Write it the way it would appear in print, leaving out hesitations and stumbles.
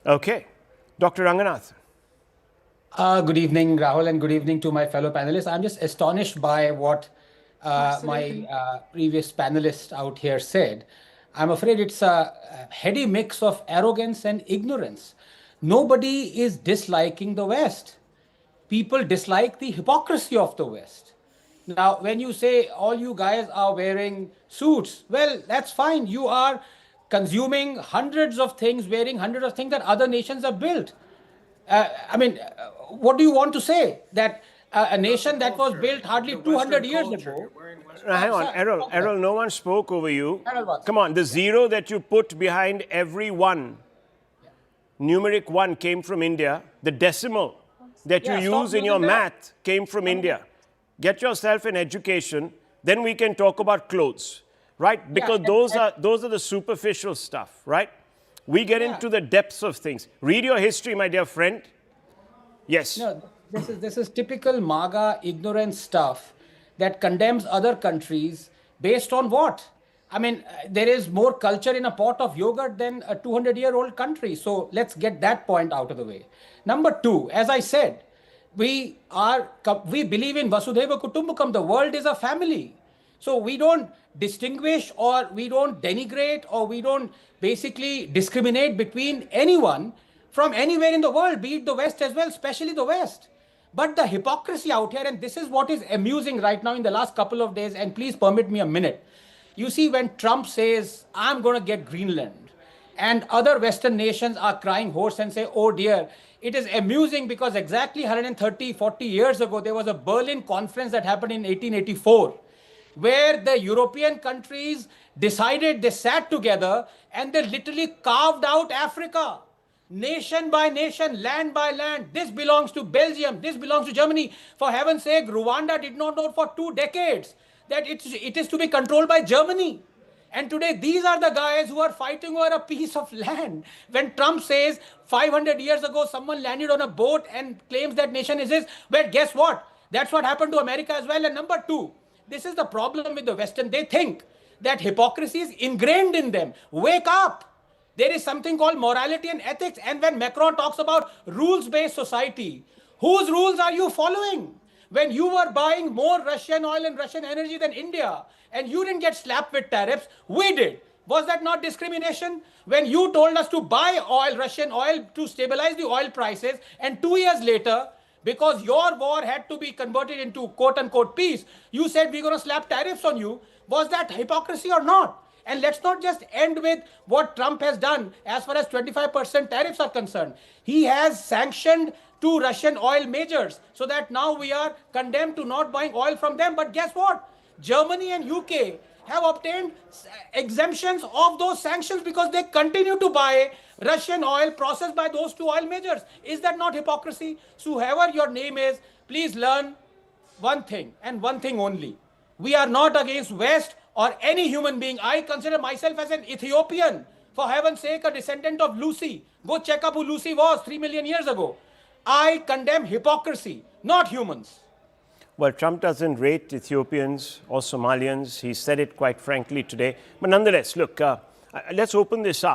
Okay. Dr. Ranganathan. Good evening, Rahul, and good evening to my fellow panelists. I'm just astonished by what my previous panelist out here said. I'm afraid it's a heady mix of arrogance and ignorance. Nobody is disliking the West. People dislike the hypocrisy of the West. Now, when you say all you guys are wearing suits, well, that's fine. You are consuming hundreds of things, wearing hundreds of things that other nations have built. What do you want to say? That a nation that was built hardly 200 years ago. Hang on, Errol, no one spoke over you. Come on, the zero that you put behind every one, numeric one, came from India. The decimal that you use in your math came from India. Get yourself an education, then we can talk about clothes, right? Because those are the superficial stuff, right? We get into the depths of things. Read your history, my dear friend. Yes. No, this is typical MAGA ignorant stuff that condemns other countries based on what? I mean, there is more culture in a pot of yogurt than a 200-year-old country. So let's get that point out of the way. Number two, as I said, we believe in Vasudhaiva Kutumbakam. The world is a family. So we don't distinguish or we don't denigrate or we don't basically discriminate between anyone from anywhere in the world, be it the West as well, especially the West. But the hypocrisy out here, and this is what is amusing right now in the last couple of days, and please permit me a minute. You see, when Trump says, I'm going to get Greenland, and other Western nations are crying hoarse and say, oh dear, it is amusing because exactly 130, 40 years ago, there was a Berlin conference that happened in 1884, where the European countries decided, they sat together and they literally carved out Africa. Nation by nation, land by land. This belongs to Belgium. This belongs to Germany. For heaven's sake, Rwanda did not know for 2 decades that it is to be controlled by Germany. And today, these are the guys who are fighting over a piece of land. When Trump says 500 years ago, someone landed on a boat and claims that nation is his, well, guess what? That's what happened to America as well. And number two, this is the problem with the Western. They think that hypocrisy is ingrained in them. Wake up. There is something called morality and ethics. And when Macron talks about rules-based society, whose rules are you following? When you were buying more Russian oil and Russian energy than India, and you didn't get slapped with tariffs, we did. Was that not discrimination? When you told us to buy oil, Russian oil, to stabilize the oil prices, and 2 years later, because your war had to be converted into quote-unquote peace, you said we're going to slap tariffs on you. Was that hypocrisy or not? And let's not just end with what Trump has done as far as 25% tariffs are concerned. He has sanctioned 2 Russian oil majors so that now we are condemned to not buying oil from them. But guess what? Germany and UK have obtained exemptions of those sanctions because they continue to buy Russian oil processed by those 2 oil majors. Is that not hypocrisy? So whoever your name is, please learn one thing and one thing only. We are not against West or any human being. I consider myself as an Ethiopian. For heaven's sake, a descendant of Lucy. Go check up who Lucy was 3 million years ago. I condemn hypocrisy, not humans. Well, Trump doesn't rate Ethiopians or Somalians. He said it quite frankly today. But nonetheless, look, let's open this up.